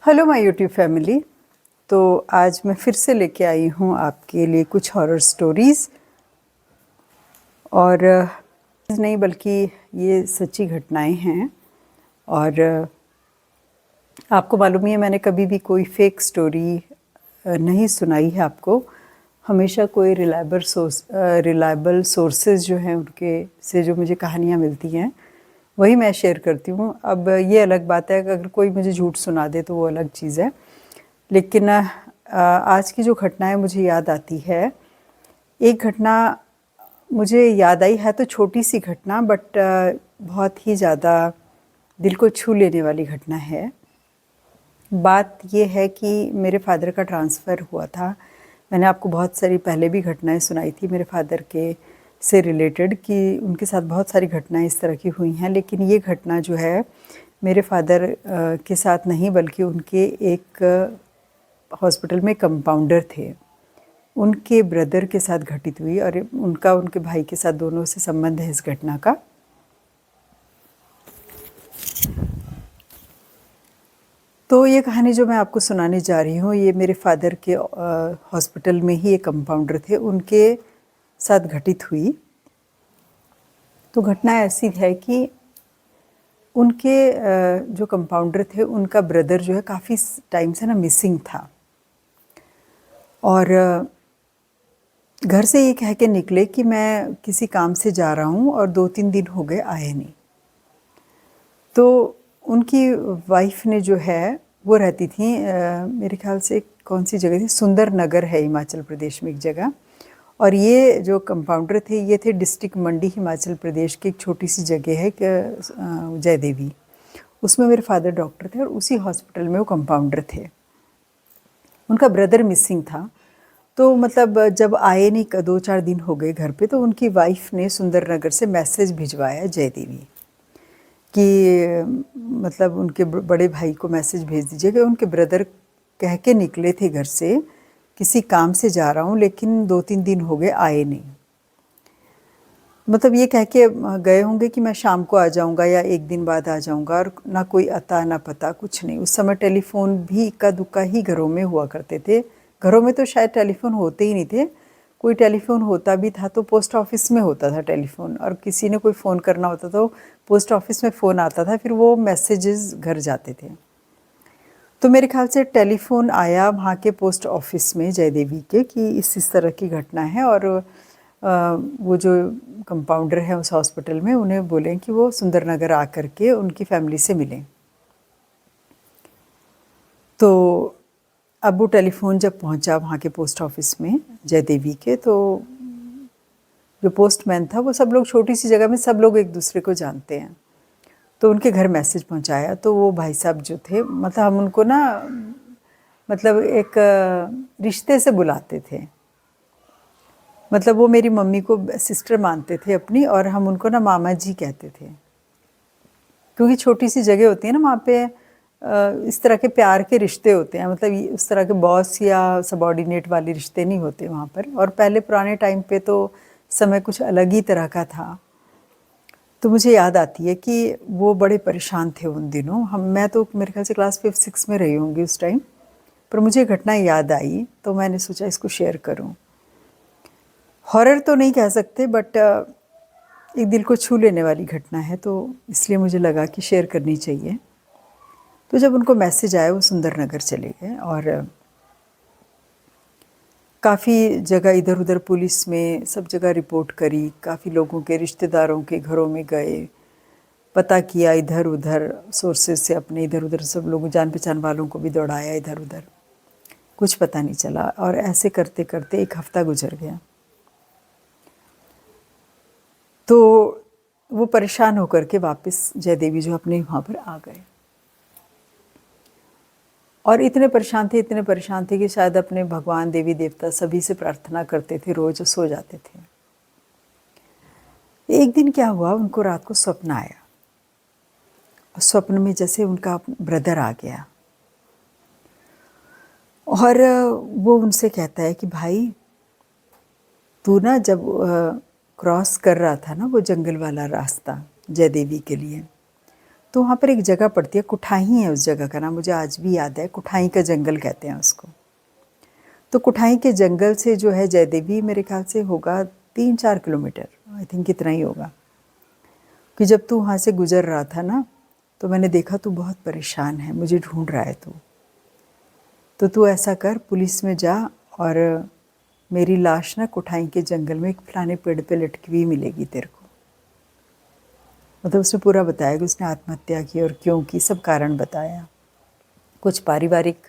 Hello my YouTube family. तो आज मैं फिर से लेके आई हूँ आपके लिए कुछ हॉरर स्टोरीज़ और नहीं बल्कि ये सच्ची घटनाएं हैं। और आपको मालूम ही है मैंने कभी भी कोई फेक स्टोरी नहीं सुनाई है आपको। हमेशा कोई रिलायबल सोर्सेज जो हैं उनके से जो मुझे कहानियाँ मिलती हैं वही मैं शेयर करती हूँ। अब ये अलग बात है कि अगर कोई मुझे झूठ सुना दे तो वो अलग चीज़ है, लेकिन आज की जो घटना है मुझे याद आती है। एक घटना मुझे याद आई है तो छोटी सी घटना, बट बहुत ही ज़्यादा दिल को छू लेने वाली घटना है। बात ये है कि मेरे फादर का ट्रांसफ़र हुआ था। मैंने आपको बहुत सारी पहले भी घटनाएं सुनाई थी मेरे फादर के से रिलेटेड कि उनके साथ बहुत सारी घटनाएं इस तरह की हुई हैं, लेकिन ये घटना जो है मेरे फादर के साथ नहीं बल्कि उनके एक हॉस्पिटल में कंपाउंडर थे उनके ब्रदर के साथ घटित हुई और उनका उनके भाई के साथ दोनों से संबंध है इस घटना का। तो ये कहानी जो मैं आपको सुनाने जा रही हूँ ये मेरे फादर के हॉस्पिटल में ही एक कंपाउंडर थे उनके साथ घटित हुई। तो घटना ऐसी है कि उनके जो कंपाउंडर थे उनका ब्रदर जो है काफ़ी टाइम से ना मिसिंग था और घर से ये कह के निकले कि मैं किसी काम से जा रहा हूँ और 2-3 दिन हो गए आए नहीं। तो उनकी वाइफ ने जो है वो रहती थी मेरे ख्याल से कौन सी जगह थी, सुंदर नगर है हिमाचल प्रदेश में एक जगह, और ये जो कंपाउंडर थे ये थे डिस्ट्रिक्ट मंडी हिमाचल प्रदेश की एक छोटी सी जगह है जय देवी। उसमें मेरे फादर डॉक्टर थे और उसी हॉस्पिटल में वो कंपाउंडर थे। उनका ब्रदर मिसिंग था, तो मतलब जब आए नहीं 2-4 दिन हो गए घर पे, तो उनकी वाइफ ने सुंदर नगर से मैसेज भिजवाया जय देवी कि मतलब उनके बड़े भाई को मैसेज भेज दीजिए कि उनके ब्रदर कह के निकले थे घर से किसी काम से जा रहा हूँ, लेकिन 2-3 दिन हो गए आए नहीं। मतलब ये कह के गए होंगे कि मैं शाम को आ जाऊँगा या एक दिन बाद आ जाऊँगा, और ना कोई अता ना पता कुछ नहीं। उस समय टेलीफोन भी इक्का दुक्का ही घरों में हुआ करते थे। घरों में तो शायद टेलीफोन होते ही नहीं थे, कोई टेलीफोन होता भी था तो पोस्ट ऑफिस में होता था टेलीफोन, और किसी ने कोई फ़ोन करना होता तो पोस्ट ऑफिस में फ़ोन आता था, फिर वो मैसेजेस घर जाते थे। तो मेरे ख्याल से टेलीफोन आया वहाँ के पोस्ट ऑफिस में जय देवी के कि इस तरह की घटना है, और वो जो कंपाउंडर है उस हॉस्पिटल में उन्हें बोलें कि वो सुंदर नगर आ कर के उनकी फैमिली से मिलें। तो अब वो टेलीफोन जब पहुंचा वहाँ के पोस्ट ऑफिस में जय देवी के, तो जो पोस्टमैन था वो सब लोग छोटी सी जगह में सब लोग एक दूसरे को जानते हैं, तो उनके घर मैसेज पहुंचाया। तो वो भाई साहब जो थे मतलब हम उनको ना मतलब एक रिश्ते से बुलाते थे, मतलब वो मेरी मम्मी को सिस्टर मानते थे अपनी, और हम उनको ना मामा जी कहते थे, क्योंकि छोटी सी जगह होती है ना वहाँ पे इस तरह के प्यार के रिश्ते होते हैं, मतलब उस तरह के बॉस या सबॉर्डिनेट वाले रिश्ते नहीं होते वहाँ पर। और पहले पुराने टाइम पे तो समय कुछ अलग ही तरह का था। तो मुझे याद आती है कि वो बड़े परेशान थे उन दिनों। मैं तो मेरे ख्याल से क्लास 5-6 में रही होंगी उस टाइम, पर मुझे घटना याद आई तो मैंने सोचा इसको शेयर करूं। हॉरर तो नहीं कह सकते, बट एक दिल को छू लेने वाली घटना है, तो इसलिए मुझे लगा कि शेयर करनी चाहिए। तो जब उनको मैसेज आया वो सुंदर नगर चले गए, और काफ़ी जगह इधर उधर पुलिस में सब जगह रिपोर्ट करी, काफ़ी लोगों के रिश्तेदारों के घरों में गए, पता किया इधर उधर सोर्सेज से, अपने इधर उधर सब लोगों जान पहचान वालों को भी दौड़ाया इधर उधर, कुछ पता नहीं चला। और ऐसे करते करते एक हफ्ता गुजर गया। तो वो परेशान होकर के वापस जय देवी जो अपने वहाँ पर आ गए, और इतने परेशान थे कि शायद अपने भगवान देवी देवता सभी से प्रार्थना करते थे, रोज सो जाते थे। एक दिन क्या हुआ, उनको रात को स्वप्न आया, और स्वप्न में जैसे उनका ब्रदर आ गया और वो उनसे कहता है कि भाई तू ना जब क्रॉस कर रहा था ना वो जंगल वाला रास्ता जय देवी के लिए, तो वहाँ पर एक जगह पड़ती है, कुठाई है उस जगह का नाम, मुझे आज भी याद है, कुठाई का जंगल कहते हैं उसको। तो कुठाई के जंगल से जो है जयदेवी मेरे ख्याल से होगा 3-4 किलोमीटर, आई थिंक इतना ही होगा। कि जब तू वहाँ से गुजर रहा था ना, तो मैंने देखा तू बहुत परेशान है, मुझे ढूंढ रहा है तू, तो तू ऐसा कर, पुलिस में जा और मेरी लाश ना कुठाई के जंगल में एक फलाने पेड़ पे लटकी हुई मिलेगी तेरे को। मतलब उसने पूरा बताया कि उसने आत्महत्या की और क्यों की, सब कारण बताया। कुछ पारिवारिक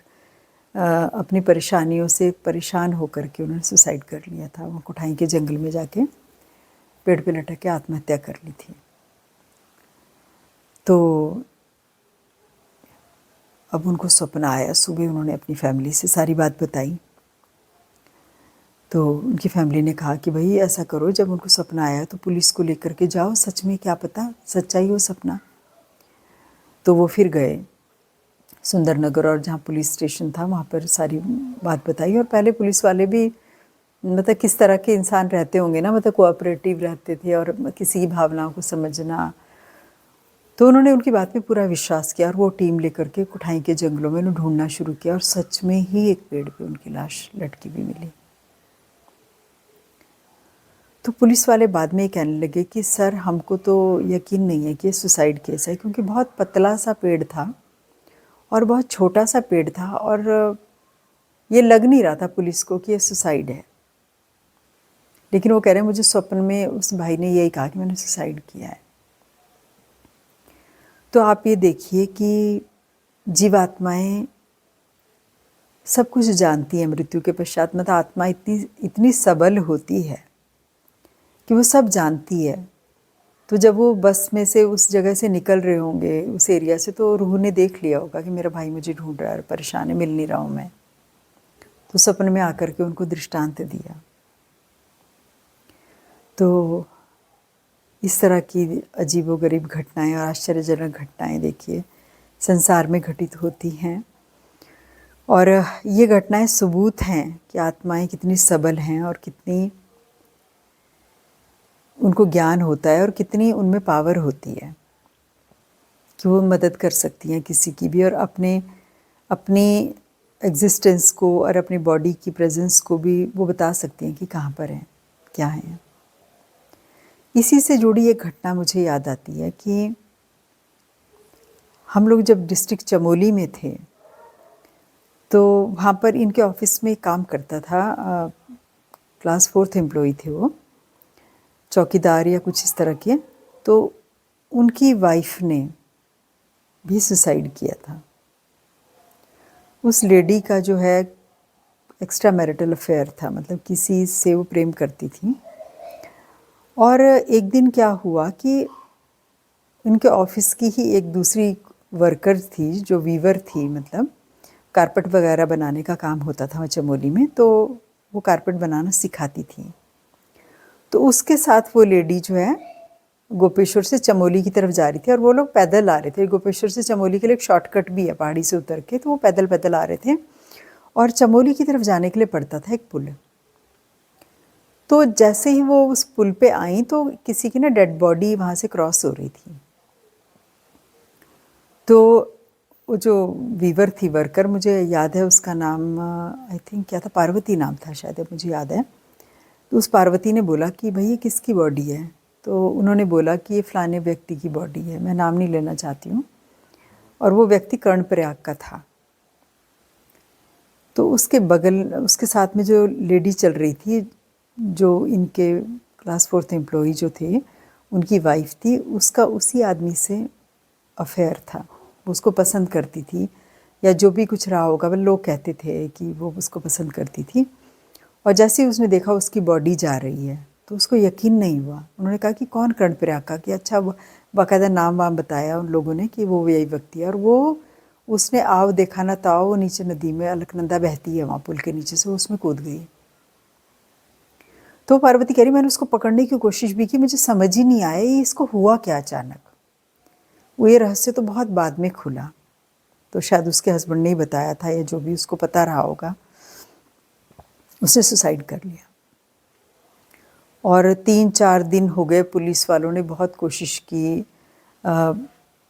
अपनी परेशानियों से परेशान होकर के उन्होंने सुसाइड कर लिया था, वो कुठाई के जंगल में जाके पेड़ पे लटक के आत्महत्या कर ली थी। तो अब उनको सपना आया, सुबह उन्होंने अपनी फैमिली से सारी बात बताई। तो उनकी फैमिली ने कहा कि भाई ऐसा करो, जब उनको सपना आया तो पुलिस को लेकर के जाओ, सच में क्या पता सच्चाई हो सपना। तो वो फिर गए सुंदरनगर, और जहाँ पुलिस स्टेशन था वहाँ पर सारी बात बताई। और पहले पुलिस वाले भी मतलब किस तरह के इंसान रहते होंगे ना, मतलब कोऑपरेटिव रहते थे और किसी की भावनाओं को समझना। तो उन्होंने उनकी बात में पूरा विश्वास किया और वो टीम लेकर के कुठाई के जंगलों में उन्हें ढूंढना शुरू किया, और सच में ही एक पेड़ पे उनकी लाश लटकी हुई मिली। तो पुलिस वाले बाद में कहने लगे कि सर हमको तो यकीन नहीं है कि ये सुसाइड केस है, क्योंकि बहुत पतला सा पेड़ था और बहुत छोटा सा पेड़ था, और ये लग नहीं रहा था पुलिस को कि ये सुसाइड है। लेकिन वो कह रहे हैं मुझे स्वप्न में उस भाई ने यही कहा कि मैंने सुसाइड किया है। तो आप ये देखिए कि जीवात्माएं सब कुछ जानती हैं मृत्यु के पश्चात, मतलब आत्मा इतनी सबल होती है कि वो सब जानती है। तो जब वो बस में से उस जगह से निकल रहे होंगे, उस एरिया से, तो रूह ने देख लिया होगा कि मेरा भाई मुझे ढूंढ रहा है, परेशान है, मिल नहीं रहा हूँ मैं। तो सपने में आकर के उनको दृष्टांत दिया। तो इस तरह की अजीबोगरीब घटनाएं और आश्चर्यजनक घटनाएं देखिए संसार में घटित होती हैं, और ये घटनाएं सबूत हैं कि आत्माएं कितनी सबल हैं और कितनी उनको ज्ञान होता है और कितनी उनमें पावर होती है कि वो मदद कर सकती हैं किसी की भी, और अपनी एग्जिस्टेंस को और अपनी बॉडी की प्रेजेंस को भी वो बता सकती हैं कि कहाँ पर हैं, क्या हैं। इसी से जुड़ी एक घटना मुझे याद आती है कि हम लोग जब डिस्ट्रिक्ट चमोली में थे, तो वहाँ पर इनके ऑफिस में काम करता था, क्लास 4th एम्प्लॉई थे वो, चौकीदार या कुछ इस तरह के। तो उनकी वाइफ ने भी सुसाइड किया था। उस लेडी का जो है एक्स्ट्रा मैरिटल अफेयर था, मतलब किसी से वो प्रेम करती थी। और एक दिन क्या हुआ कि उनके ऑफिस की ही एक दूसरी वर्कर थी जो वीवर थी, मतलब कारपेट वगैरह बनाने का काम होता था वहाँ चमोली में, तो वो कारपेट बनाना सिखाती थी। तो उसके साथ वो लेडी जो है गोपेश्वर से चमोली की तरफ जा रही थी, और वो लोग पैदल आ रहे थे। गोपेश्वर से चमोली के लिए एक शॉर्टकट भी है पहाड़ी से उतर के, तो वो पैदल पैदल आ रहे थे, और चमोली की तरफ जाने के लिए पड़ता था एक पुल। तो जैसे ही वो उस पुल पे आई तो किसी की ना डेड बॉडी वहाँ से क्रॉस हो रही थी। तो वो जो वीवर थी, वर्कर, मुझे याद है उसका नाम आई थिंक क्या था, पार्वती नाम था शायद, मुझे याद है। तो उस पार्वती ने बोला कि भाई ये किसकी बॉडी है? तो उन्होंने बोला कि ये फलाने व्यक्ति की बॉडी है, मैं नाम नहीं लेना चाहती हूँ, और वो व्यक्ति कर्णप्रयाग का था। तो उसके बगल, उसके साथ में जो लेडी चल रही थी, जो इनके क्लास 4th एम्प्लॉई जो थे, उनकी वाइफ थी, उसका उसी आदमी से अफेयर था, वो उसको पसंद करती थी, या जो भी कुछ रहा होगा, वो लोग कहते थे कि वो उसको पसंद करती थी। और जैसे ही उसने देखा उसकी बॉडी जा रही है, तो उसको यकीन नहीं हुआ। उन्होंने कहा कि कौन कर्णप्रयाग का? कि अच्छा, बाकायदा नाम वाम बताया उन लोगों ने कि वो यही व्यक्ति है। और वो उसने आव देखा ना ताव, वो नीचे नदी में अलकनंदा बहती है वहाँ पुल के नीचे से, उसमें कूद गई। तो पार्वती कह रही मैंने उसको पकड़ने की कोशिश भी की, मुझे समझ ही नहीं आया ये इसको हुआ क्या अचानक। वो ये रहस्य तो बहुत बाद में खुला, तो शायद उसके हस्बैंड ने ही बताया था, या जो भी उसको पता रहा होगा, उसने सुसाइड कर लिया। और 3-4 दिन हो गए, पुलिस वालों ने बहुत कोशिश की,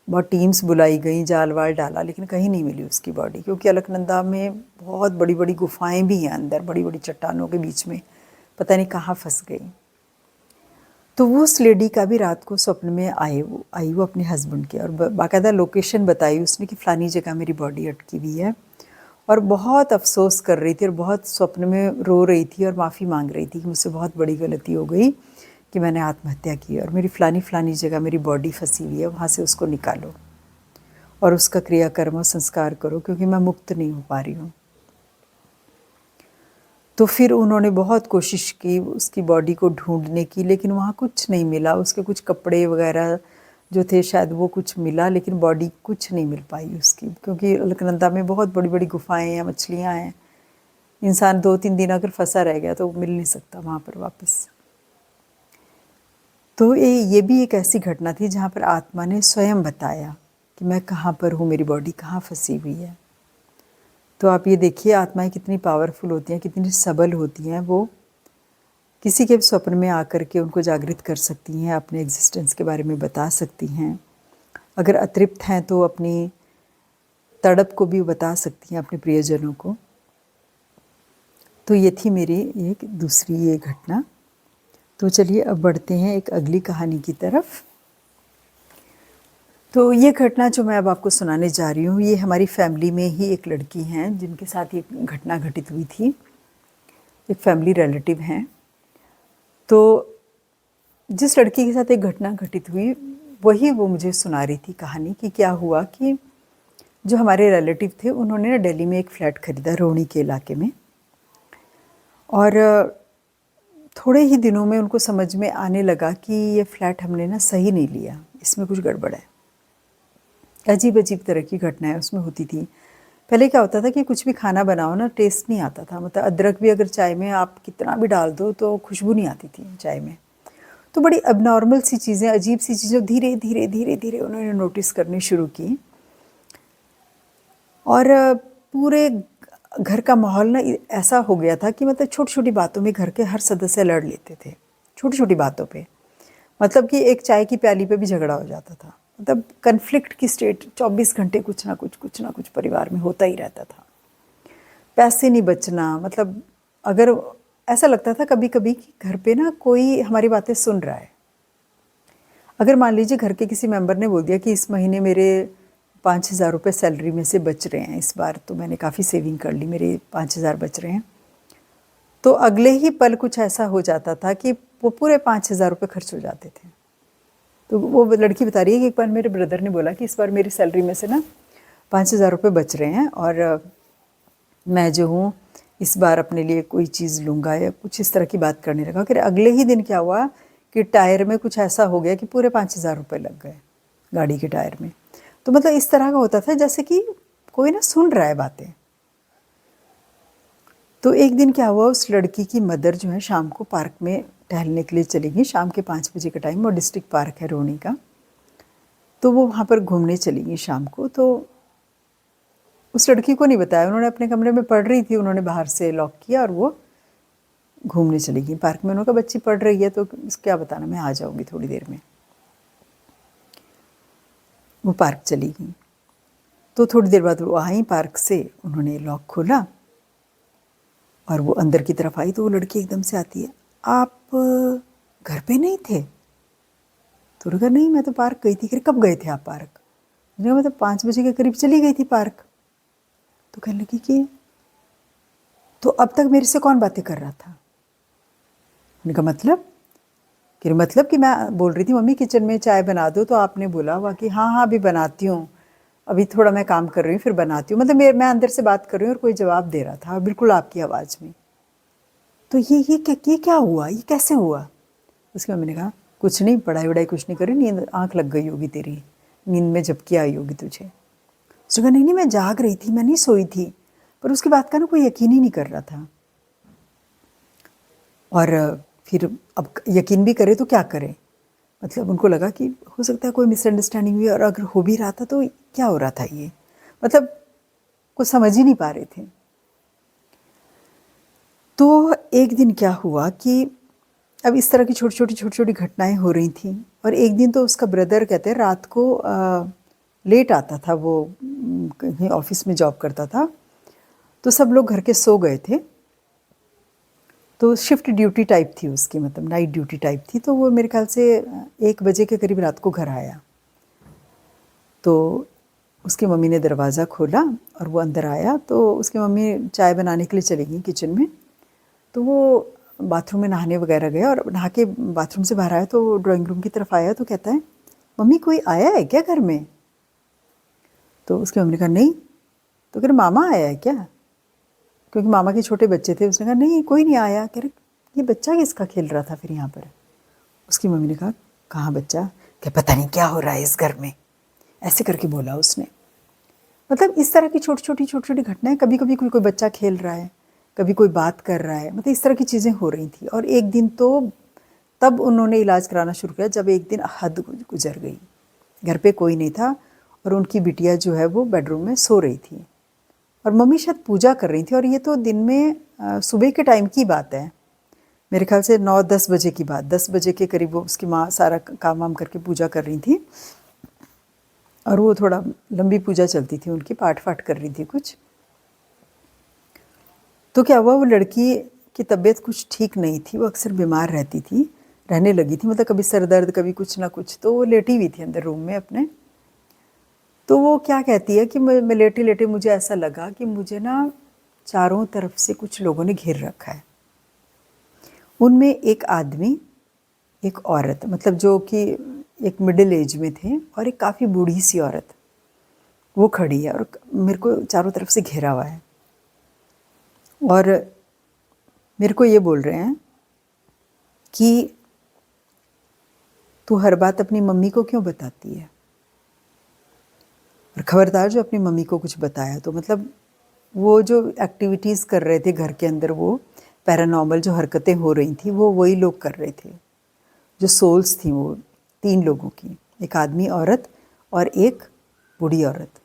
बहुत टीम्स बुलाई गई, जाल वाल डाला, लेकिन कहीं नहीं मिली उसकी बॉडी, क्योंकि अलकनंदा में बहुत बड़ी बड़ी गुफाएं भी हैं अंदर, बड़ी बड़ी चट्टानों के बीच में, पता नहीं कहाँ फंस गई। तो वो उस लेडी का भी रात को स्वप्न में आई वो अपने हस्बैंड के, और बाकायदा लोकेशन बताई उसने कि फ़लानी जगह मेरी बॉडी अटकी हुई है, और बहुत अफसोस कर रही थी और बहुत स्वप्न में रो रही थी और माफ़ी मांग रही थी कि मुझसे बहुत बड़ी गलती हो गई कि मैंने आत्महत्या की, और मेरी फ़लानी जगह मेरी बॉडी फंसी हुई है, वहाँ से उसको निकालो और उसका क्रियाकर्म और संस्कार करो, क्योंकि मैं मुक्त नहीं हो पा रही हूँ। तो फिर उन्होंने बहुत कोशिश की उसकी बॉडी को ढूंढने की, लेकिन वहाँ कुछ नहीं मिला। उसके कुछ कपड़े वगैरह जो थे शायद वो कुछ मिला, लेकिन बॉडी कुछ नहीं मिल पाई उसकी, क्योंकि अलकनंदा में बहुत बड़ी बड़ी गुफाएं हैं, मछलियाँ हैं। इंसान 2-3 दिन अगर फंसा रह गया तो मिल नहीं सकता वहाँ पर वापस। तो ये भी एक ऐसी घटना थी जहाँ पर आत्मा ने स्वयं बताया कि मैं कहाँ पर हूँ, मेरी बॉडी कहाँ फंसी हुई है। तो आप ये देखिए आत्माएं कितनी पावरफुल होती हैं, कितनी सबल होती हैं। वो किसी के स्वप्न में आकर के उनको जागृत कर सकती हैं, अपने एग्जिस्टेंस के बारे में बता सकती हैं। अगर अतृप्त हैं तो अपनी तड़प को भी बता सकती हैं अपने प्रियजनों को। तो ये थी मेरी एक दूसरी ये घटना। तो चलिए अब बढ़ते हैं एक अगली कहानी की तरफ। तो ये घटना जो मैं अब आपको सुनाने जा रही हूँ, ये हमारी फैमिली में ही एक लड़की हैं जिनके साथ ये घटना घटित हुई थी। एक फैमिली रिलेटिव हैं। तो जिस लड़की के साथ एक घटना घटित हुई वही वो मुझे सुना रही थी कहानी कि क्या हुआ कि जो हमारे रिलेटिव थे उन्होंने ना दिल्ली में एक फ़्लैट ख़रीदा, रोहिणी के इलाके में। और थोड़े ही दिनों में उनको समझ में आने लगा कि ये फ़्लैट हमने ना सही नहीं लिया, इसमें कुछ गड़बड़ है। अजीब अजीब तरह की घटनाएं उसमें होती थी। पहले क्या होता था कि कुछ भी खाना बनाओ ना टेस्ट नहीं आता था, मतलब अदरक भी अगर चाय में आप कितना भी डाल दो तो खुशबू नहीं आती थी चाय में। तो बड़ी अबनॉर्मल सी चीज़ें, अजीब सी चीज़ें धीरे धीरे धीरे धीरे उन्होंने नोटिस करनी शुरू की। और पूरे घर का माहौल ना ऐसा हो गया था कि मतलब छोटी छोटी बातों में घर के हर सदस्य लड़ लेते थे, छोटी छोटी बातों पे। मतलब कि एक चाय की प्याली पे भी झगड़ा हो जाता था। मतलब कन्फ्लिक्ट की स्टेट 24 घंटे कुछ ना कुछ परिवार में होता ही रहता था। पैसे नहीं बचना, मतलब अगर ऐसा लगता था कभी कभी कि घर पे ना कोई हमारी बातें सुन रहा है। अगर मान लीजिए घर के किसी मेंबर ने बोल दिया कि इस महीने मेरे 5,000 रुपये सैलरी में से बच रहे हैं, इस बार तो मैंने काफ़ी सेविंग कर ली, मेरे 5,000 बच रहे हैं, तो अगले ही पल कुछ ऐसा हो जाता था कि वो पूरे 5,000 रुपये खर्च हो जाते थे। तो वो लड़की बता रही है कि एक बार मेरे ब्रदर ने बोला कि इस बार मेरी सैलरी में से ना 5,000 रुपये बच रहे हैं और मैं जो हूँ इस बार अपने लिए कोई चीज़ लूँगा, या कुछ इस तरह की बात करने लगा। फिर अगले ही दिन क्या हुआ कि टायर में कुछ ऐसा हो गया कि पूरे 5,000 रुपये लग गए गाड़ी के टायर में। तो मतलब इस तरह का होता था जैसे कि कोई ना सुन रहा है बातें। तो एक दिन क्या हुआ, उस लड़की की मदर जो है शाम को पार्क में टहलने के लिए चली गई, शाम के 5 बजे का टाइम, और डिस्ट्रिक्ट पार्क है रोहिणी का। तो वो वहाँ पर घूमने चली गई शाम को। तो उस लड़की को नहीं बताया, उन्होंने अपने कमरे में पढ़ रही थी, उन्होंने बाहर से लॉक किया और वो घूमने चली गई पार्क में। उन्होंने कहा बच्ची पढ़ रही है तो क्या बताना, मैं आ जाऊँगी थोड़ी देर में। वो पार्क चली गई। तो थोड़ी देर बाद वो आई पार्क से, उन्होंने लॉक खोला और वो अंदर की तरफ आई। तो वो लड़की एकदम से आती है, आप घर पे नहीं थे? तो उन्होंने कहा नहीं, मैं तो पार्क गई थी। कब गए थे आप पार्क? उन्होंने कहा मतलब 5 बजे के करीब चली गई थी पार्क। तो कहने लगी कि तो अब तक मेरे से कौन बातें कर रहा था? उन्होंने कहा मतलब कि मैं बोल रही थी मम्मी किचन में चाय बना दो, तो आपने बोला हुआ कि हाँ हाँ अभी बनाती हूँ, अभी थोड़ा मैं काम कर रही हूँ फिर बनाती हूँ। मतलब मैं अंदर से बात कर रही हूँ और कोई जवाब दे रहा था बिल्कुल आपकी आवाज़ में। तो ये क्या हुआ, ये कैसे हुआ? उसकी मम्मी ने कहा कुछ नहीं, पढ़ाई वढ़ाई कुछ नहीं करी, नींद आँख लग गई होगी तेरी, नींद में झपकी आई होगी तुझे। उसने कहा नहीं मैं जाग रही थी, मैं नहीं सोई थी। पर उसकी बात का ना कोई यकीन ही नहीं कर रहा था। और फिर अब यकीन भी करे तो क्या करे, मतलब उनको लगा कि हो सकता है कोई मिसअंडरस्टैंडिंग हुई, और अगर हो भी रहा था तो क्या हो रहा था ये, मतलब कुछ समझ ही नहीं पा रहे थे। तो एक दिन क्या हुआ कि अब इस तरह की छोटी छोटी घटनाएं हो रही थी। और एक दिन तो उसका ब्रदर कहते हैं रात को लेट आता था वो, कहीं ऑफिस में जॉब करता था, तो सब लोग घर के सो गए थे। तो शिफ्ट ड्यूटी टाइप थी उसकी, मतलब नाइट ड्यूटी टाइप थी। तो वो मेरे ख्याल से 1 बजे के करीब रात को घर आया। तो उसकी मम्मी ने दरवाज़ा खोला और वो अंदर आया। तो उसकी मम्मी चाय बनाने के लिए चली गई किचन में। तो वो बाथरूम में नहाने वगैरह गया और नहा के बाथरूम से बाहर आया तो ड्राइंग रूम की तरफ आया तो कहता है, मम्मी कोई आया है क्या घर में? तो उसकी मम्मी ने कहा नहीं। तो कह रहे मामा आया है क्या? क्योंकि मामा के छोटे बच्चे थे। उसने कहा नहीं कोई नहीं आया। कह रहे ये बच्चा किसका खेल रहा था फिर यहाँ पर? उसकी मम्मी ने कहा कहाँ बच्चा? क्या पता नहीं क्या हो रहा है इस घर में, ऐसे करके बोला उसने। मतलब इस तरह की छोटी छोटी घटनाएं, कभी कभी कोई बच्चा खेल रहा है, कभी कोई बात कर रहा है, मतलब इस तरह की चीज़ें हो रही थी। और एक दिन तो तब उन्होंने इलाज कराना शुरू किया जब एक दिन हद गुजर गई। घर पे कोई नहीं था और उनकी बिटिया जो है वो बेडरूम में सो रही थी और मम्मी शायद पूजा कर रही थी। और ये तो दिन में सुबह के टाइम की बात है, मेरे ख्याल से 9-10 बजे की बात। 10 बजे के करीब वो उसकी माँ सारा काम वाम करके पूजा कर रही थी और वो थोड़ा लंबी पूजा चलती थी उनकी, पाठ फाठ कर रही थी कुछ। तो क्या हुआ, वो लड़की की तबीयत कुछ ठीक नहीं थी, वो अक्सर बीमार रहने लगी थी, मतलब कभी सर दर्द कभी कुछ ना कुछ। तो वो लेटी हुई थी अंदर रूम में अपने। तो वो क्या कहती है कि मैं लेटे लेटे मुझे ऐसा लगा कि मुझे ना चारों तरफ से कुछ लोगों ने घेर रखा है। उनमें एक आदमी, एक औरत, मतलब जो कि एक मिडिल एज में थे, और एक काफ़ी बूढ़ी सी औरत, वो खड़ी है और मेरे को चारों तरफ से घेरा हुआ है। और मेरे को ये बोल रहे हैं कि तू हर बात अपनी मम्मी को क्यों बताती है? और खबरदार जो अपनी मम्मी को कुछ बताया तो, मतलब वो जो एक्टिविटीज़ कर रहे थे घर के अंदर, वो पैरानॉर्मल जो हरकतें हो रही थी वो वही लोग कर रहे थे, जो सोल्स थी वो 3 लोगों की, एक आदमी, औरत और एक बूढ़ी औरत।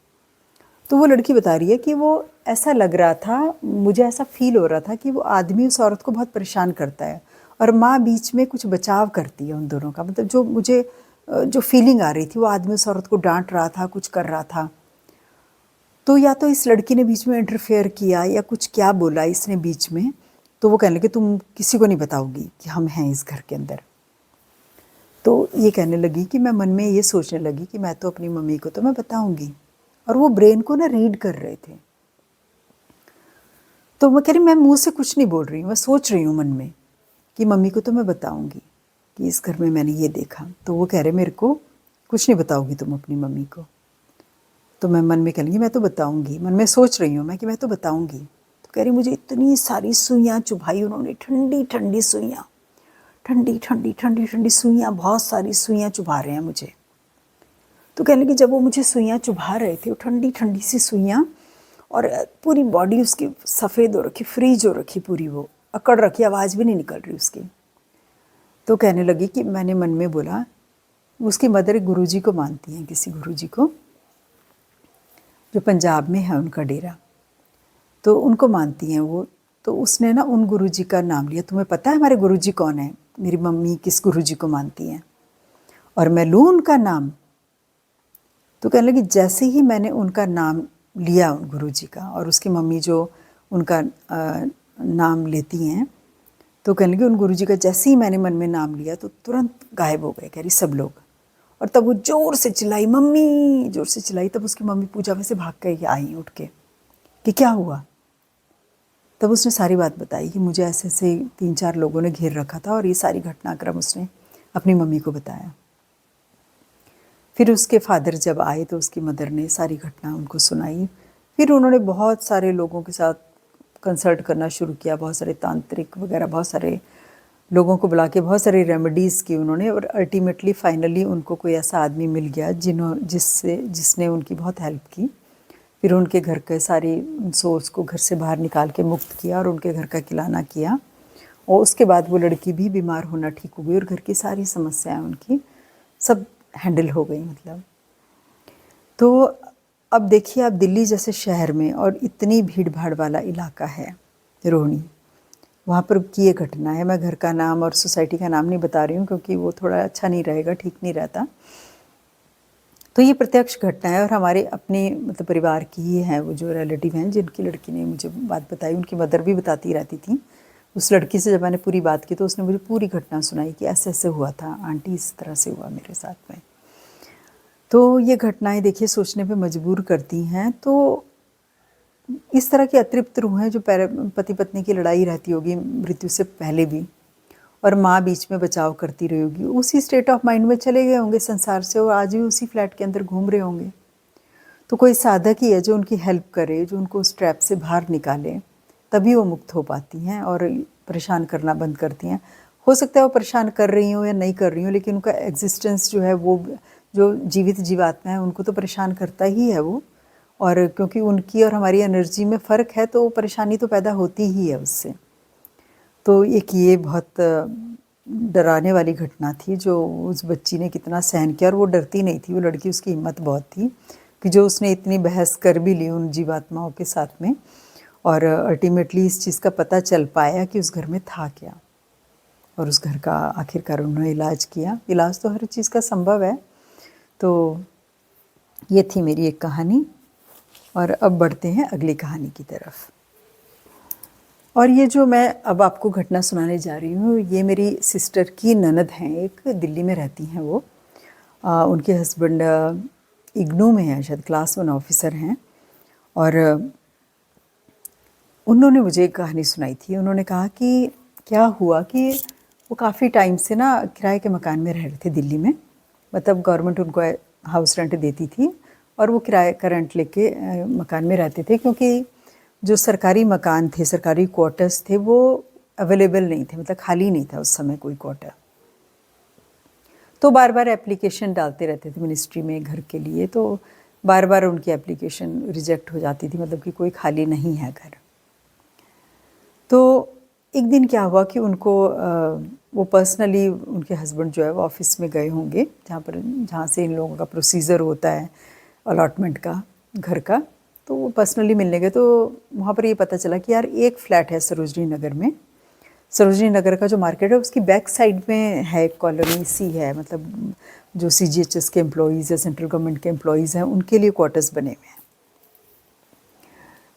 तो वो लड़की बता रही है कि वो ऐसा लग रहा था, मुझे ऐसा फील हो रहा था कि वो आदमी उस औरत को बहुत परेशान करता है और माँ बीच में कुछ बचाव करती है उन दोनों का। मतलब जो मुझे जो फीलिंग आ रही थी, वो आदमी उस औरत को डांट रहा था, कुछ कर रहा था। तो या तो इस लड़की ने बीच में इंटरफेयर किया या कुछ क्या बोला इसने बीच में। तो वो कहने लगे तुम किसी को नहीं बताओगी कि हम हैं इस घर के अंदर। तो ये कहने लगी कि मैं मन में ये सोचने लगी कि मैं तो अपनी मम्मी को तो मैं बताऊंगी। और वो ब्रेन को ना रीड कर रहे थे। तो वो कह रही मैं मुंह से कुछ नहीं बोल रही हूँ, मैं सोच रही हूँ मन में कि मम्मी को तो मैं बताऊंगी कि इस घर में मैंने ये देखा। तो वो कह रहे मेरे को कुछ नहीं बताओगी तुम अपनी मम्मी को? तो मैं मन में कह लूँगी मैं तो बताऊंगी, मन में सोच रही हूँ मैं कि मैं तो बताऊंगी। तो कह रही मुझे इतनी सारी सुइयाँ चुभाई उन्होंने, ठंडी ठंडी सुइयाँ, ठंडी ठंडी ठंडी ठंडी सुइयाँ, बहुत सारी सुइयाँ चुभा रहे हैं मुझे। तो कहने लगी जब वो मुझे सुइयाँ चुभा रहे थे, वो ठंडी ठंडी सी सुइयाँ, और पूरी बॉडी उसकी सफ़ेद हो रखी, फ्रीज हो रखी पूरी, वो अकड़ रखी, आवाज़ भी नहीं निकल रही उसकी। तो कहने लगी कि मैंने मन में बोला, उसकी मदर गुरुजी को मानती हैं, किसी गुरुजी को जो पंजाब में है उनका डेरा, तो उनको मानती हैं वो। तो उसने ना उन गुरुजी का नाम लिया, तुम्हें पता है हमारे गुरुजी कौन है? मेरी मम्मी किस गुरुजी को मानती हैं? और मैं लूँ उनका नाम? तो कहने लगी जैसे ही मैंने उनका नाम लिया उन गुरुजी का, और उसकी मम्मी जो उनका नाम लेती हैं, तो कहने लगी उन गुरुजी का जैसे ही मैंने मन में नाम लिया तो तुरंत गायब हो गए, कह रही सब लोग। और तब वो ज़ोर से चिल्लाई, मम्मी, ज़ोर से चिल्लाई। तब उसकी मम्मी पूजा में से भाग के आई उठ के कि क्या हुआ। तब उसने सारी बात बताई कि मुझे ऐसे ऐसे 3-4 लोगों ने घेर रखा था, और ये सारी घटनाक्रम उसने अपनी मम्मी को बताया। फिर उसके फादर जब आए तो उसकी मदर ने सारी घटना उनको सुनाई। फिर उन्होंने बहुत सारे लोगों के साथ कंसल्ट करना शुरू किया, बहुत सारे तांत्रिक वगैरह, बहुत सारे लोगों को बुला के बहुत सारी रेमेडीज़ की उन्होंने, और अल्टीमेटली फाइनली उनको कोई ऐसा आदमी मिल गया जिसने उनकी बहुत हेल्प की। फिर उनके घर के सारी सोर्स को घर से बाहर निकाल के मुक्त किया और उनके घर का किलाना किया। और उसके बाद वो लड़की भी बीमार होना ठीक हो गई और घर की सारी समस्याएं उनकी सब हैंडल हो गई, मतलब। तो अब देखिए, आप दिल्ली जैसे शहर में, और इतनी भीड़ भाड़ वाला इलाका है रोहिणी, वहाँ पर की ये घटना है। मैं घर का नाम और सोसाइटी का नाम नहीं बता रही हूँ क्योंकि वो थोड़ा अच्छा नहीं रहेगा, ठीक नहीं रहता। तो ये प्रत्यक्ष घटना है और हमारे अपने मतलब परिवार की ही है। वो जो रिलेटिव हैं जिनकी लड़की ने मुझे बात बताई, उनकी मदर भी बताती रहती थी। उस लड़की से जब मैंने पूरी बात की तो उसने मुझे पूरी घटना सुनाई कि ऐसे ऐसे हुआ था आंटी, इस तरह से हुआ मेरे साथ में। तो ये घटनाएं देखिए सोचने पे मजबूर करती हैं। तो इस तरह के अतृप्त रूह हैं जो पति पत्नी की लड़ाई रहती होगी मृत्यु से पहले भी, और माँ बीच में बचाव करती रही होगी, उसी स्टेट ऑफ माइंड में चले गए होंगे संसार से और आज भी उसी फ्लैट के अंदर घूम रहे होंगे। तो कोई साधक ही है जो उनकी हेल्प करे, जो उनको उस ट्रैप से बाहर निकाले, तभी वो मुक्त हो पाती हैं और परेशान करना बंद करती हैं। हो सकता है वो परेशान कर रही हो या नहीं कर रही हो, लेकिन उनका एग्जिस्टेंस जो है वो जो जीवित जीवात्मा है उनको तो परेशान करता ही है वो। और क्योंकि उनकी और हमारी एनर्जी में फ़र्क है तो परेशानी तो पैदा होती ही है उससे। तो एक ये बहुत डराने वाली घटना थी जो उस बच्ची ने कितना सहन किया। और वो डरती नहीं थी, वो लड़की, उसकी हिम्मत बहुत थी कि जो उसने इतनी बहस कर भी ली उन जीवात्माओं के साथ में, और अल्टीमेटली इस चीज़ का पता चल पाया कि उस घर में था क्या, और उस घर का आखिरकार उन्होंने इलाज किया। इलाज तो हर चीज़ का संभव है। तो ये थी मेरी एक कहानी, और अब बढ़ते हैं अगली कहानी की तरफ। और ये जो मैं अब आपको घटना सुनाने जा रही हूँ, ये मेरी सिस्टर की ननद हैं, एक दिल्ली में रहती हैं वो। उनके हस्बैंड इग्नू में हैं, शायद क्लास 1 ऑफिसर हैं। और उन्होंने मुझे एक कहानी सुनाई थी। उन्होंने कहा कि क्या हुआ कि वो काफ़ी टाइम से ना किराए के मकान में रह रहे थे दिल्ली में। मतलब गवर्नमेंट उनको हाउस रेंट देती थी और वो किराए का रेंट लेके मकान में रहते थे, क्योंकि जो सरकारी मकान थे, सरकारी क्वार्टर्स थे, वो अवेलेबल नहीं थे, मतलब खाली नहीं था उस समय कोई क्वार्टर। तो बार बार एप्लीकेशन डालते रहते थे मिनिस्ट्री में घर के लिए, तो बार बार उनकी एप्लीकेशन रिजेक्ट हो जाती थी, मतलब कि कोई खाली नहीं है घर। तो एक दिन क्या हुआ कि उनको वो पर्सनली, उनके हस्बैंड जो है वो ऑफिस में गए होंगे जहाँ से इन लोगों का प्रोसीजर होता है अलॉटमेंट का घर का। तो वो पर्सनली मिलने गए तो वहाँ पर ये पता चला कि यार एक फ्लैट है सरोजनी नगर में। सरोजनी नगर का जो मार्केट है उसकी बैक साइड में है एक कॉलोनी सी है, मतलब जो CGHS के एम्प्लॉयज़ या सेंट्रल गवर्नमेंट के एम्प्लॉयज़ हैं उनके लिए क्वार्टर्स बने हुए हैं।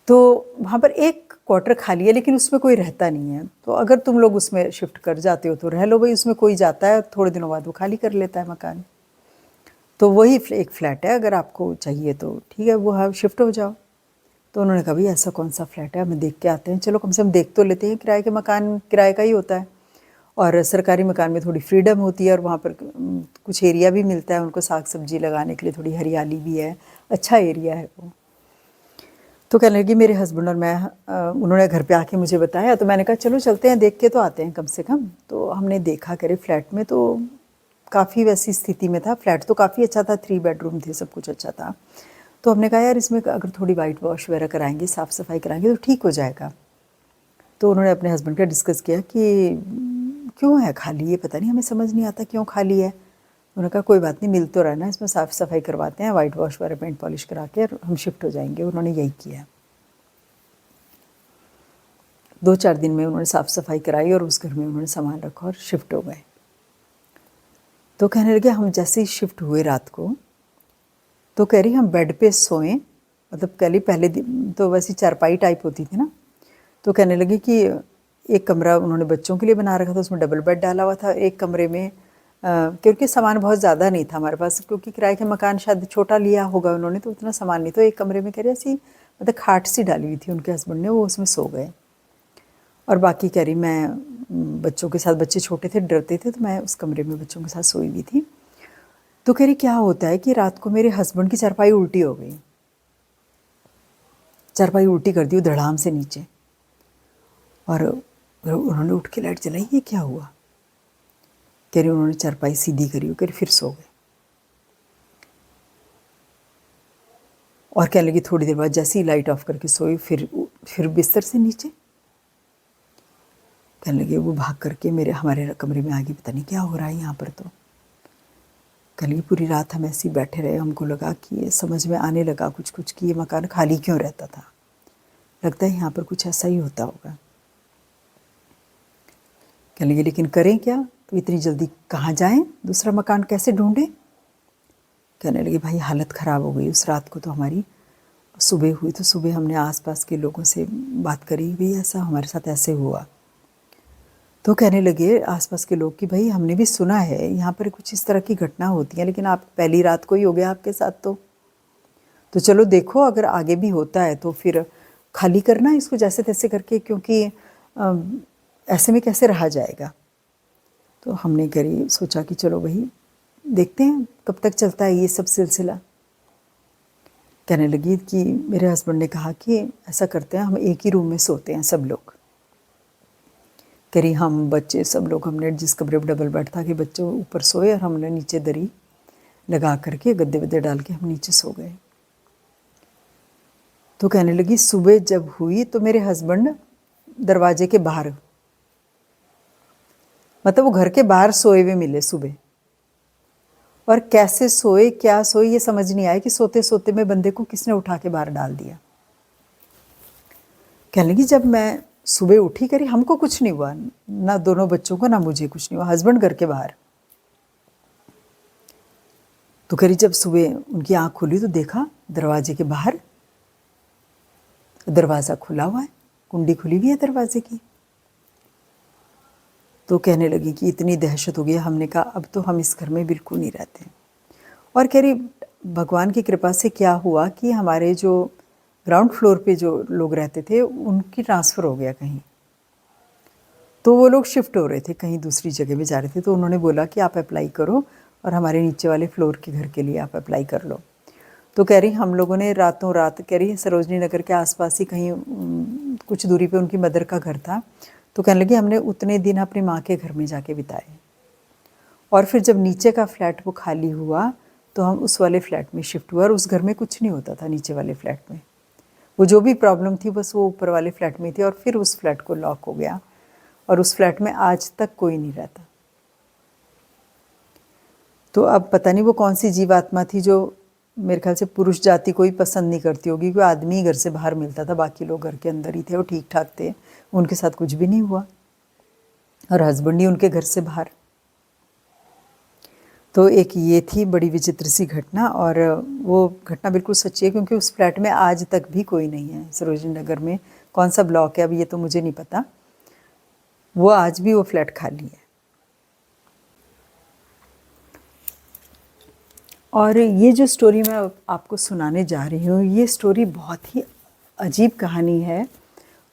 तो वहाँ पर एक क्वार्टर खाली है, लेकिन उसमें कोई रहता नहीं है। तो अगर तुम लोग उसमें शिफ्ट कर जाते हो तो रह लो भाई, उसमें कोई जाता है थोड़े दिनों बाद वो खाली कर लेता है मकान। तो वही एक फ्लैट है, अगर आपको चाहिए तो ठीक है, वो शिफ्ट हो जाओ। तो उन्होंने कहा भाई ऐसा कौन सा फ्लैट है, हमें देख के आते हैं, चलो कम से कम देख तो लेते हैं। किराए के मकान किराए का ही होता है, और सरकारी मकान में थोड़ी फ्रीडम होती है, और वहाँ पर कुछ एरिया भी मिलता है उनको साग सब्जी लगाने के लिए, थोड़ी हरियाली भी है, अच्छा एरिया है वो। तो कहने लगी मेरे हस्बैंड और मैं, उन्होंने घर पे आके मुझे बताया, तो मैंने कहा चलो चलते हैं, देख के तो आते हैं कम से कम। तो हमने देखा करे फ्लैट में, तो काफ़ी वैसी स्थिति में था। फ्लैट तो काफ़ी अच्छा था, 3 बेडरूम थे, सब कुछ अच्छा था। तो हमने कहा यार इसमें अगर थोड़ी वाइट वॉश वगैरह कराएंगे, साफ़ सफाई कराएंगे तो ठीक हो जाएगा। तो उन्होंने अपने हस्बैंड का डिस्कस किया कि क्यों है खाली, ये पता नहीं, हमें समझ नहीं आता क्यों खाली है। उन्होंने कहा कोई बात नहीं, मिल तो रहना, इसमें साफ़ सफाई करवाते हैं, वाइट वॉश वगैरह पेंट पॉलिश करा के और हम शिफ्ट हो जाएंगे। उन्होंने यही किया। 2-4 दिन में उन्होंने साफ़ सफाई कराई और उस घर में उन्होंने सामान रखा और शिफ्ट हो गए। तो कहने लगे हम जैसे ही शिफ्ट हुए रात को, तो कह रही हम बेड पे सोएं, मतलब कह ली पहले दिन तो वैसी चारपाई टाइप होती थी ना। तो कहने लगी कि एक कमरा उन्होंने बच्चों के लिए बना रखा था, उसमें डबल बेड डाला हुआ था। एक कमरे में क्योंकि सामान बहुत ज़्यादा नहीं था हमारे पास, क्योंकि किराए के मकान शायद छोटा लिया होगा उन्होंने, तो उतना सामान नहीं। तो एक कमरे में कह रही ऐसी मतलब खाट सी डाली हुई थी उनके हस्बैंड ने, वो उसमें सो गए। और बाकी कह रही मैं बच्चों के साथ, बच्चे छोटे थे डरते थे, तो मैं उस कमरे में बच्चों के साथ सोई हुई थी। तो कह रही क्या होता है कि रात को मेरे हस्बैंड की चारपाई उल्टी हो गई, चारपाई उल्टी कर दी धड़ाम से नीचे, और उन्होंने उठ के लाइट जलाई, ये क्या हुआ। कह रही उन्होंने चारपाई सीधी करी, कह रही फिर सो गए। और कहने लगी थोड़ी देर बाद जैसे ही लाइट ऑफ करके सोई, फिर बिस्तर से नीचे। कहने लगे वो भाग करके हमारे कमरे में आ गई, पता नहीं क्या हो रहा है यहाँ पर। तो कहने लगी पूरी रात हम ऐसे ही बैठे रहे, हमको लगा कि ये समझ में आने लगा कुछ कुछ कि ये मकान खाली क्यों रहता था, लगता है यहाँ पर कुछ ऐसा ही होता होगा। कहने लगी लेकिन करें क्या, तो इतनी जल्दी कहाँ जाएं, दूसरा मकान कैसे ढूंढें। कहने लगे भाई हालत ख़राब हो गई उस रात को तो हमारी। सुबह हुई तो सुबह हमने आसपास के लोगों से बात करी, भाई ऐसा हमारे साथ ऐसे हुआ। तो कहने लगे आसपास के लोग कि भाई हमने भी सुना है यहाँ पर कुछ इस तरह की घटना होती है, लेकिन आप पहली रात को ही हो गया आपके साथ। तो चलो देखो अगर आगे भी होता है तो फिर खाली करना इसको जैसे तैसे करके, क्योंकि ऐसे में कैसे रहा जाएगा। तो हमने करी सोचा कि चलो भाई देखते हैं कब तक चलता है ये सब सिलसिला। कहने लगी कि मेरे हस्बैंड ने कहा कि ऐसा करते हैं हम एक ही रूम में सोते हैं सब लोग। करी हम बच्चे सब लोग, हमने जिस कमरे में डबल बेड था कि बच्चे ऊपर सोए और हमने नीचे दरी लगा करके गद्दे वद्दे डाल के हम नीचे सो गए। तो कहने लगी सुबह जब हुई तो मेरे हस्बैंड दरवाजे के बाहर, मतलब वो घर के बाहर सोए हुए मिले सुबह। और कैसे सोए क्या सोए ये समझ नहीं आया कि सोते सोते में बंदे को किसने उठा के बाहर डाल दिया। कहने लगी जब मैं सुबह उठी करी हमको कुछ नहीं हुआ, ना दोनों बच्चों को ना मुझे कुछ नहीं हुआ, हस्बैंड घर के बाहर। तो करी जब सुबह उनकी आंख खुली तो देखा दरवाजे के बाहर दरवाज़ा खुला हुआ है, कुंडी खुली हुई है दरवाजे की। तो कहने लगी कि इतनी दहशत हो गई। हमने कहा अब तो हम इस घर में बिल्कुल नहीं रहते। और कह रही भगवान की कृपा से क्या हुआ कि हमारे जो ग्राउंड फ्लोर पे जो लोग रहते थे उनकी ट्रांसफ़र हो गया कहीं, तो वो लोग शिफ्ट हो रहे थे कहीं दूसरी जगह में जा रहे थे। तो उन्होंने बोला कि आप अप्लाई करो और हमारे नीचे वाले फ्लोर के घर के लिए आप अप्लाई कर लो। तो कह रही हम लोगों ने रातों रात, कह रही सरोजनी नगर के आसपास ही कहीं कुछ दूरी पे उनकी मदर का घर था। तो कहने लगी हमने उतने दिन अपनी माँ के घर में जाके बिताए। और फिर जब नीचे का फ्लैट वो खाली हुआ तो हम उस वाले फ्लैट में शिफ्ट हुए। और उस घर में कुछ नहीं होता था नीचे वाले फ्लैट में, वो जो भी प्रॉब्लम थी बस वो ऊपर वाले फ्लैट में थी। और फिर उस फ्लैट को लॉक हो गया और उस फ्लैट में आज तक कोई नहीं रहता। तो अब पता नहीं वो कौन सी जीवात्मा थी जो मेरे ख्याल से पुरुष जाति को ही पसंद नहीं करती होगी, क्योंकि आदमी घर से बाहर मिलता था, बाकी लोग घर के अंदर ही थे, वो ठीक ठाक थे, उनके साथ कुछ भी नहीं हुआ। और हस्बैंड ही उनके घर से बाहर। तो एक ये थी बड़ी विचित्र सी घटना। और वो घटना बिल्कुल सच्ची है, क्योंकि उस फ्लैट में आज तक भी कोई नहीं है। सरोजनी नगर में कौन सा ब्लॉक है अभी ये तो मुझे नहीं पता, वो आज भी वो फ्लैट खाली है। और ये जो स्टोरी मैं आपको सुनाने जा रही हूँ ये स्टोरी बहुत ही अजीब कहानी है।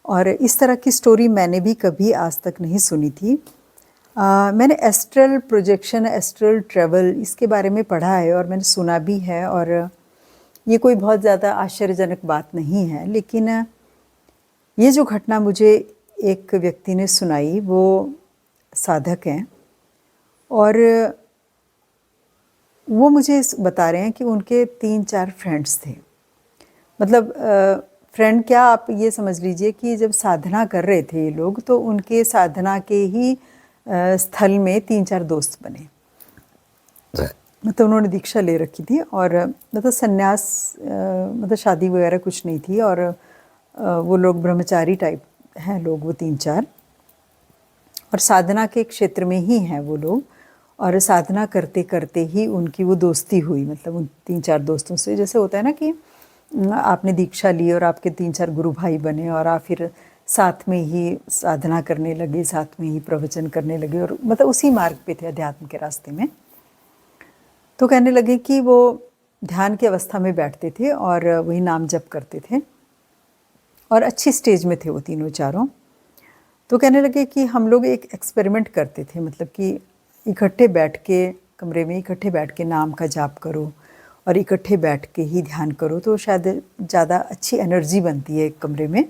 और इस तरह की स्टोरी मैंने भी कभी आज तक नहीं सुनी थी। मैंने एस्ट्रल प्रोजेक्शन, एस्ट्रल ट्रैवल इसके बारे में पढ़ा है और मैंने सुना भी है, और ये कोई बहुत ज़्यादा आश्चर्यजनक बात नहीं है। लेकिन ये जो घटना मुझे एक व्यक्ति ने सुनाई, वो साधक हैं और वो मुझे बता रहे हैं कि उनके 3-4 फ्रेंड्स थे। मतलब फ्रेंड क्या, आप ये समझ लीजिए कि जब साधना कर रहे थे ये लोग तो उनके साधना के ही स्थल में 3-4 दोस्त बने। मतलब उन्होंने दीक्षा ले रखी थी और मतलब संन्यास, मतलब शादी वगैरह कुछ नहीं थी। और वो लोग ब्रह्मचारी टाइप हैं लोग, वो 3-4, और साधना के क्षेत्र में ही हैं वो लोग। और साधना करते करते ही उनकी वो दोस्ती हुई, मतलब उन 3-4 दोस्तों से। जैसे होता है ना कि आपने दीक्षा ली और आपके 3-4 गुरु भाई बने और आप फिर साथ में ही साधना करने लगे, साथ में ही प्रवचन करने लगे, और मतलब उसी मार्ग पे थे अध्यात्म के रास्ते में। तो कहने लगे कि वो ध्यान की अवस्था में बैठते थे और वही नाम जप करते थे और अच्छी स्टेज में थे वो तीनों चारों। तो कहने लगे कि हम लोग एक एक्सपेरिमेंट करते थे, मतलब कि इकट्ठे बैठ के कमरे में इकट्ठे बैठ के नाम का जाप करो और इकट्ठे बैठ के ही ध्यान करो तो शायद ज़्यादा अच्छी एनर्जी बनती है एक कमरे में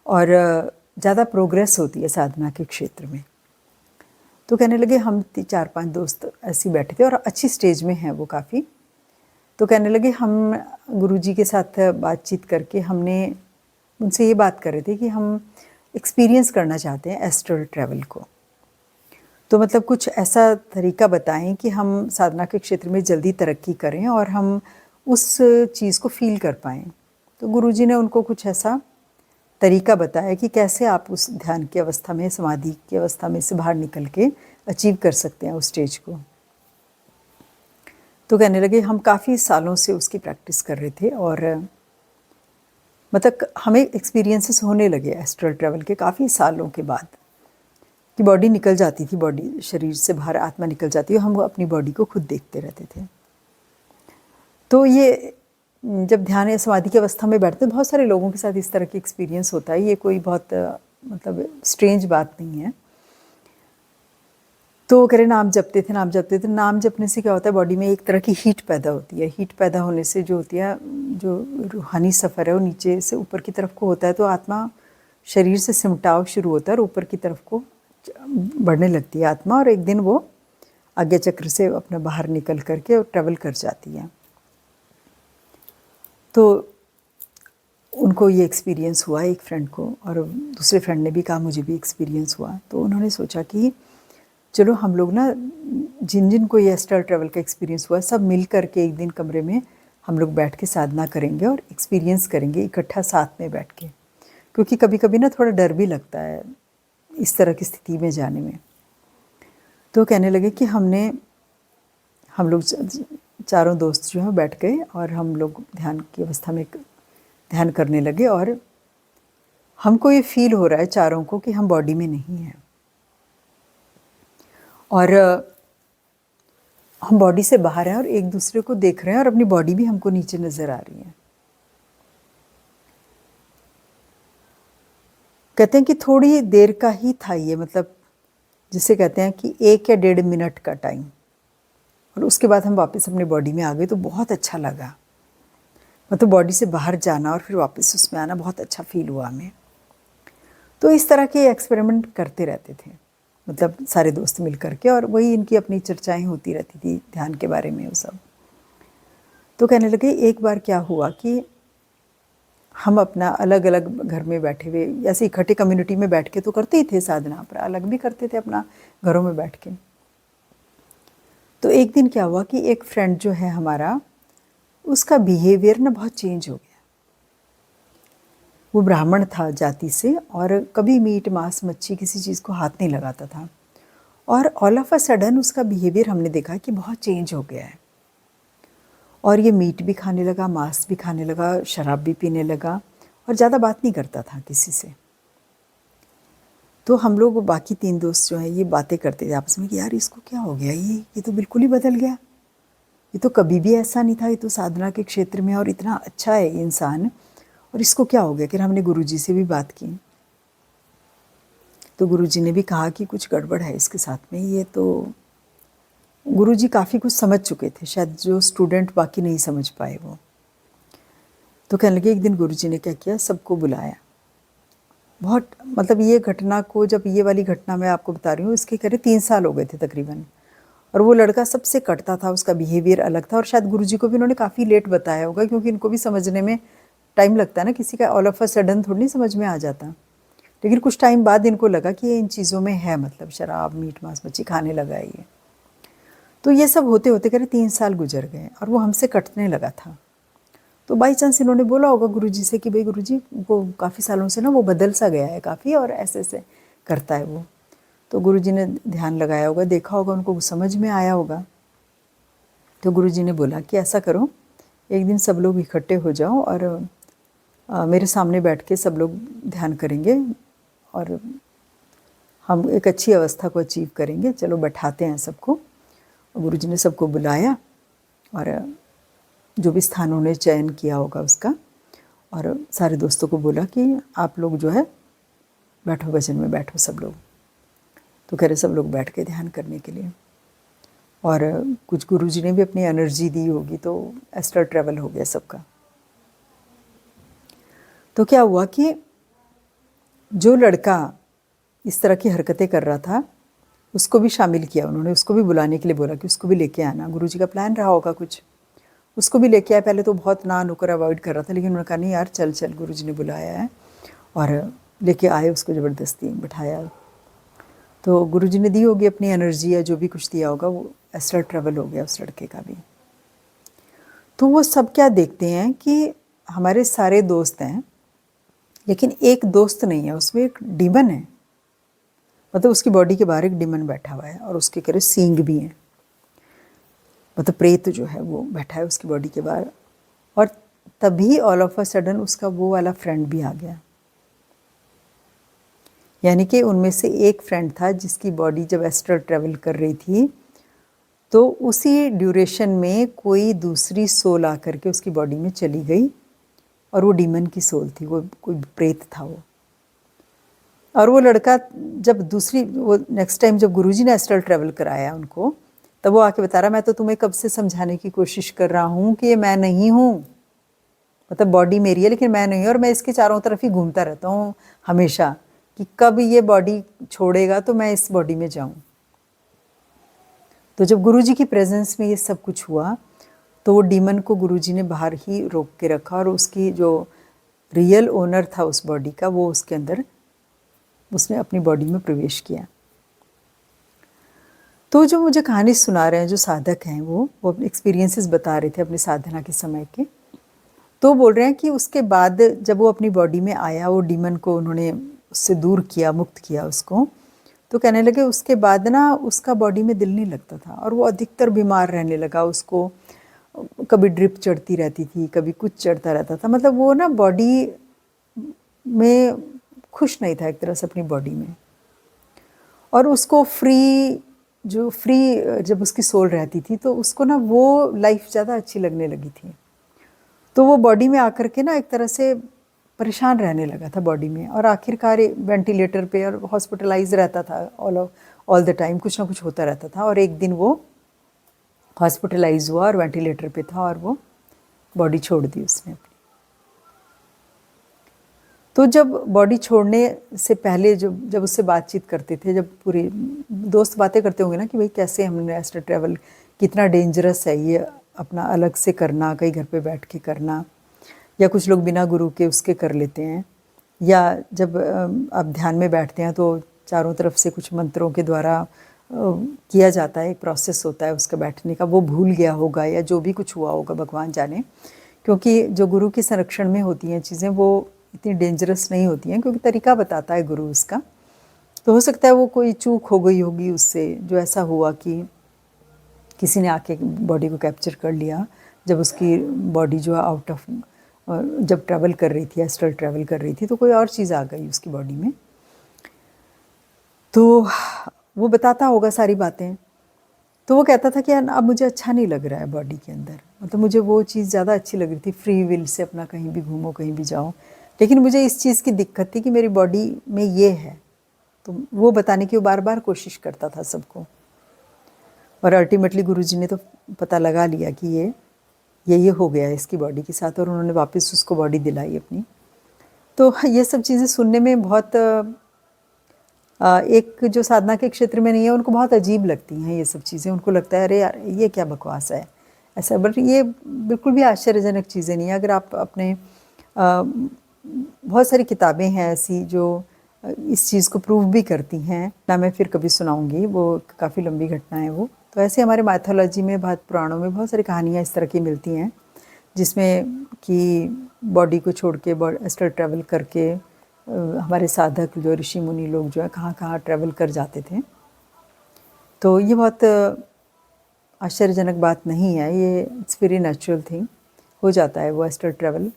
और ज़्यादा प्रोग्रेस होती है साधना के क्षेत्र में। तो कहने लगे हम 4-5 दोस्त ऐसे बैठे थे और अच्छी स्टेज में हैं वो काफ़ी। तो कहने लगे हम गुरुजी के साथ बातचीत करके हमने उनसे ये बात कर रहे थे कि हम एक्सपीरियंस करना चाहते हैं एस्ट्रल ट्रैवल को। तो मतलब कुछ ऐसा तरीका बताएं कि हम साधना के क्षेत्र में जल्दी तरक्की करें और हम उस चीज़ को फील कर पाएँ। तो गुरुजी ने उनको कुछ ऐसा तरीका बताया कि कैसे आप उस ध्यान की अवस्था में, समाधि की अवस्था में से बाहर निकल के अचीव कर सकते हैं उस स्टेज को। तो कहने लगे हम काफ़ी सालों से उसकी प्रैक्टिस कर रहे थे और मतलब हमें एक्सपीरियंसेस होने लगे एस्ट्रल ट्रैवल के काफ़ी सालों के बाद कि बॉडी निकल जाती थी, बॉडी शरीर से बाहर आत्मा निकल जाती है, हम अपनी बॉडी को खुद देखते रहते थे। तो ये जब ध्यान या समाधि की अवस्था में बैठते बहुत सारे लोगों के साथ इस तरह की एक्सपीरियंस होता है, ये कोई बहुत मतलब स्ट्रेंज बात नहीं है। तो कह रहे नाम जपते थे, नाम जपने से क्या होता है, बॉडी में एक तरह की हीट पैदा होती है। हीट पैदा होने से जो होती है, जो रूहानी सफ़र है वो नीचे से ऊपर की तरफ को होता है, तो आत्मा शरीर से सिमटाव शुरू होता है और ऊपर की तरफ को बढ़ने लगती है आत्मा, और एक दिन वो आज्ञा चक्र से अपना बाहर निकल करके ट्रैवल कर जाती है। तो उनको ये एक्सपीरियंस हुआ एक फ्रेंड को, और दूसरे फ्रेंड ने भी कहा मुझे भी एक्सपीरियंस हुआ। तो उन्होंने सोचा कि चलो हम लोग ना, जिन जिन को ये एस्ट्रल ट्रैवल का एक्सपीरियंस हुआ, सब मिल करके एक दिन कमरे में हम लोग बैठ के साधना करेंगे और एक्सपीरियंस करेंगे इकट्ठा साथ में बैठ के, क्योंकि कभी कभी ना थोड़ा डर भी लगता है इस तरह की स्थिति में जाने में। तो कहने लगे कि हम लोग चारों दोस्त जो हैं बैठ गए और हम लोग ध्यान की अवस्था में ध्यान करने लगे, और हमको ये फील हो रहा है चारों को कि हम बॉडी में नहीं हैं, और हम बॉडी से बाहर हैं और एक दूसरे को देख रहे हैं, और अपनी बॉडी भी हमको नीचे नज़र आ रही है। कहते हैं कि थोड़ी देर का ही था ये, मतलब जिसे कहते हैं कि 1 या 1.5 मिनट का टाइम, और उसके बाद हम वापस अपनी बॉडी में आ गए। तो बहुत अच्छा लगा, मतलब बॉडी से बाहर जाना और फिर वापस उसमें आना, बहुत अच्छा फील हुआ हमें। तो इस तरह के एक्सपेरिमेंट करते रहते थे, मतलब सारे दोस्त मिल करके, और वही इनकी अपनी चर्चाएं होती रहती थी ध्यान के बारे में वो सब। तो कहने लगे एक बार क्या हुआ कि हम अपना अलग अलग घर में बैठे हुए, ऐसे इकट्ठे कम्युनिटी में बैठ के तो करते ही थे साधना, पर अलग भी करते थे अपना घरों में बैठ के। तो एक दिन क्या हुआ कि एक फ्रेंड जो है हमारा, उसका बिहेवियर ना बहुत चेंज हो गया। वो ब्राह्मण था जाति से, और कभी मीट मांस मच्छी किसी चीज़ को हाथ नहीं लगाता था, और ऑल ऑफ अ सडन उसका बिहेवियर हमने देखा कि बहुत चेंज हो गया है, और ये मीट भी खाने लगा, मांस भी खाने लगा, शराब भी पीने लगा, और ज़्यादा बात नहीं करता था किसी से। तो हम लोग बाकी 3 दोस्त जो हैं ये बातें करते थे आपस में कि यार इसको क्या हो गया, ये तो बिल्कुल ही बदल गया, ये तो कभी भी ऐसा नहीं था, ये तो साधना के क्षेत्र में और इतना अच्छा है ये इंसान, और इसको क्या हो गया। कि हमने गुरुजी से भी बात की, तो गुरुजी ने भी कहा कि कुछ गड़बड़ है इसके साथ में। ये तो गुरुजी काफ़ी कुछ समझ चुके थे, शायद जो स्टूडेंट बाकी नहीं समझ पाए वो। तो कहने लगे एक दिन गुरुजी ने क्या किया, सबको बुलाया। बहुत मतलब ये घटना को, जब ये वाली घटना मैं आपको बता रही हूँ, इसके करीब 3 साल हो गए थे तकरीबन, और वो लड़का सबसे कटता था, उसका बिहेवियर अलग था, और शायद गुरुजी को भी उन्होंने काफ़ी लेट बताया होगा, क्योंकि इनको भी समझने में टाइम लगता है ना, किसी का ऑल ऑफ अ सडन थोड़ी नहीं समझ में आ जाता। लेकिन कुछ टाइम बाद इनको लगा कि ये इन चीज़ों में है, मतलब शराब मीट मांस मच्छी खाने लगा है ये। तो ये सब होते होते करीब 3 साल गुजर गए, और वो हमसे कटने लगा था। तो बाई चांस इन्होंने बोला होगा गुरुजी से कि भाई गुरुजी, वो काफ़ी सालों से ना वो बदल सा गया है काफ़ी, और ऐसे ऐसे करता है वो। तो गुरुजी ने ध्यान लगाया होगा, देखा होगा, उनको समझ में आया होगा। तो गुरुजी ने बोला कि ऐसा करो, एक दिन सब लोग इकट्ठे हो जाओ और मेरे सामने बैठ के सब लोग ध्यान करेंगे, और हम एक अच्छी अवस्था को अचीव करेंगे, चलो बैठाते हैं सबको। गुरुजी ने सबको बुलाया, और जो भी स्थान उन्होंने चयन किया होगा उसका, और सारे दोस्तों को बोला कि आप लोग जो है बैठो, भजन में बैठो सब लोग। तो कह रहे सब लोग बैठ के ध्यान करने के लिए, और कुछ गुरुजी ने भी अपनी एनर्जी दी होगी, तो एस्ट्रल ट्रैवल हो गया सबका। तो क्या हुआ कि जो लड़का इस तरह की हरकतें कर रहा था, उसको भी शामिल किया उन्होंने, उसको भी बुलाने के लिए बोला कि उसको भी लेके आना। गुरुजी का प्लान रहा होगा कुछ, उसको भी लेके आया। पहले तो बहुत ना नुकर अवॉइड कर रहा था, लेकिन उन्होंने कहा नहीं यार चल चल, गुरुजी ने बुलाया है, और लेके आए उसको, ज़बरदस्ती बिठाया। तो गुरुजी ने दी होगी अपनी एनर्जी, या जो भी कुछ दिया होगा, वो एस्ट्रल ट्रैवल हो गया उस लड़के का भी। तो वो सब क्या देखते हैं कि हमारे सारे दोस्त हैं, लेकिन एक दोस्त नहीं है, उसमें एक डीमन है, मतलब उसकी बॉडी के बाहर एक डीमन बैठा हुआ है, और उसके करीब सींग भी हैं। मतलब प्रेत जो है वो बैठा है उसकी बॉडी के बाहर। और तभी ऑल ऑफ अ सडन उसका वो वाला फ्रेंड भी आ गया। यानी कि उनमें से एक फ्रेंड था जिसकी बॉडी जब एस्ट्रल ट्रेवल कर रही थी तो उसी ड्यूरेशन में कोई दूसरी सोल आकर के उसकी बॉडी में चली गई, और वो डीमन की सोल थी, वो कोई प्रेत था वो। और वो लड़का जब वो नेक्स्ट टाइम जब गुरुजी ने एस्ट्रल ट्रेवल कराया उनको, तब वो आके बता रहा, मैं तो तुम्हें कब से समझाने की कोशिश कर रहा हूँ कि ये मैं नहीं हूँ, मतलब बॉडी मेरी है लेकिन मैं नहीं हूँ, और मैं इसके चारों तरफ ही घूमता रहता हूँ हमेशा कि कब ये बॉडी छोड़ेगा तो मैं इस बॉडी में जाऊँ। तो जब गुरुजी की प्रेजेंस में ये सब कुछ हुआ तो वो डीमन को गुरुजी ने बाहर ही रोक के रखा, और उसकी जो रियल ओनर था उस बॉडी का, वो उसके अंदर उसने अपनी बॉडी में प्रवेश किया। तो जो मुझे कहानी सुना रहे हैं जो साधक हैं वो अपने एक्सपीरियंसेस बता रहे थे अपनी साधना के समय के। तो बोल रहे हैं कि उसके बाद जब वो अपनी बॉडी में आया, वो डीमन को उन्होंने उससे दूर किया, मुक्त किया उसको, तो कहने लगे उसके बाद ना उसका बॉडी में दिल नहीं लगता था, और वो अधिकतर बीमार रहने लगा। उसको कभी ड्रिप चढ़ती रहती थी, कभी कुछ चढ़ता रहता था, मतलब वो ना बॉडी में खुश नहीं था एक तरह से अपनी बॉडी में। और उसको जब उसकी सोल रहती थी तो उसको ना वो लाइफ ज़्यादा अच्छी लगने लगी थी। तो वो बॉडी में आकर के ना एक तरह से परेशान रहने लगा था बॉडी में, और आखिरकार वेंटिलेटर पे और हॉस्पिटलाइज रहता था ऑल द टाइम, कुछ ना कुछ होता रहता था। और एक दिन वो हॉस्पिटलाइज हुआ और वेंटिलेटर पे था, और वो बॉडी छोड़ दी उसने अपनी। तो जब बॉडी छोड़ने से पहले जब उससे बातचीत करते थे, जब पूरे दोस्त बातें करते होंगे ना कि भाई कैसे हमने एस्ट्रल ट्रैवल, कितना डेंजरस है ये अपना अलग से करना, कहीं घर पे बैठ के करना, या कुछ लोग बिना गुरु के उसके कर लेते हैं, या जब आप ध्यान में बैठते हैं तो चारों तरफ से कुछ मंत्रों के द्वारा किया जाता है, एक प्रोसेस होता है उसका बैठने का, वो भूल गया होगा या जो भी कुछ हुआ होगा भगवान जाने। क्योंकि जो गुरु के संरक्षण में होती हैं चीज़ें वो इतनी डेंजरस नहीं होती हैं, क्योंकि तरीका बताता है गुरु उसका। तो हो सकता है वो कोई चूक हो गई होगी उससे, जो ऐसा हुआ कि किसी ने आके बॉडी को कैप्चर कर लिया जब उसकी बॉडी जो आउट ऑफ जब ट्रैवल कर रही थी, एस्ट्रल ट्रैवल कर रही थी, तो कोई और चीज़ आ गई उसकी बॉडी में। तो वो बताता होगा सारी बातें। तो वो कहता था कि अब मुझे अच्छा नहीं लग रहा है बॉडी के अंदर, मतलब मुझे वो चीज़ ज़्यादा अच्छी लग रही थी, फ्री विल से अपना कहीं भी घूमो कहीं भी जाओ, लेकिन मुझे इस चीज़ की दिक्कत थी कि मेरी बॉडी में ये है। तो वो बताने की वो बार बार कोशिश करता था सबको, और अल्टीमेटली गुरुजी ने तो पता लगा लिया कि ये हो गया है इसकी बॉडी के साथ, और उन्होंने वापस उसको बॉडी दिलाई अपनी। तो ये सब चीज़ें सुनने में बहुत एक जो साधना के क्षेत्र में नहीं है उनको बहुत अजीब लगती हैं ये सब चीज़ें। उनको लगता है अरे यार ये क्या बकवास है ऐसा, बट ये बिल्कुल भी आश्चर्यजनक चीज़ें नहीं है। अगर आप अपने बहुत सारी किताबें हैं ऐसी जो इस चीज़ को प्रूव भी करती हैं ना, मैं फिर कभी सुनाऊंगी, वो काफ़ी लंबी घटना है वो। तो ऐसे हमारे माइथोलॉजी में, बहुत पुराणों में बहुत सारी कहानियाँ इस तरह की मिलती हैं जिसमें कि बॉडी को छोड़ के एस्ट्रल ट्रैवल करके हमारे साधक जो ऋषि मुनि लोग जो है कहाँ कहाँ ट्रैवल कर जाते थे। तो ये बहुत आश्चर्यजनक बात नहीं है, ये इट्स वेरी नेचुरल थिंग, हो जाता है वो एस्ट्रल ट्रैवल।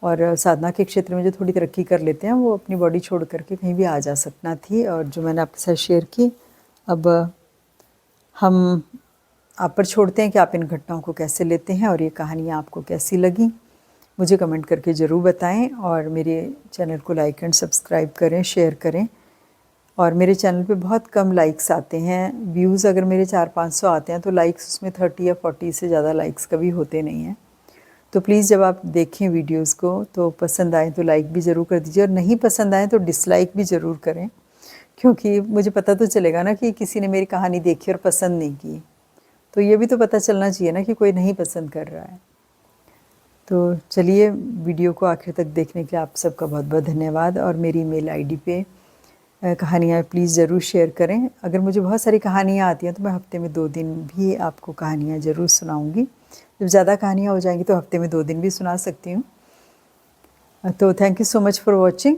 और साधना के क्षेत्र में जो थोड़ी तरक्की कर लेते हैं वो अपनी बॉडी छोड़ करके कहीं भी आ जा सकना थी, और जो मैंने आपके साथ शेयर की। अब हम आप पर छोड़ते हैं कि आप इन घटनाओं को कैसे लेते हैं और ये कहानियाँ आपको कैसी लगी, मुझे कमेंट करके ज़रूर बताएं। और मेरे चैनल को लाइक एंड सब्सक्राइब करें, शेयर करें। और मेरे चैनल पे बहुत कम लाइक्स आते हैं, व्यूज़ अगर मेरे 400-500 आते हैं तो लाइक्स उसमें 30 या 40 से ज़्यादा लाइक्स कभी होते नहीं हैं। तो प्लीज़ जब आप देखें वीडियोज़ को तो पसंद आए तो लाइक भी ज़रूर कर दीजिए, और नहीं पसंद आए तो डिसलाइक भी ज़रूर करें, क्योंकि मुझे पता तो चलेगा ना कि किसी ने मेरी कहानी देखी और पसंद नहीं की। तो ये भी तो पता चलना चाहिए ना कि कोई नहीं पसंद कर रहा है। तो चलिए, वीडियो को आखिर तक देखने के लिए आप सबका बहुत बहुत धन्यवाद। और मेरी ईमेल आईडी पे कहानियाँ प्लीज़ ज़रूर शेयर करें। अगर मुझे बहुत सारी कहानियाँ आती हैं तो मैं हफ्ते में 2 दिन भी आपको कहानियाँ ज़रूर सुनाऊंगी। जब ज़्यादा कहानियाँ हो जाएंगी तो हफ्ते में 2 दिन भी सुना सकती हूँ। तो thank you so much for watching.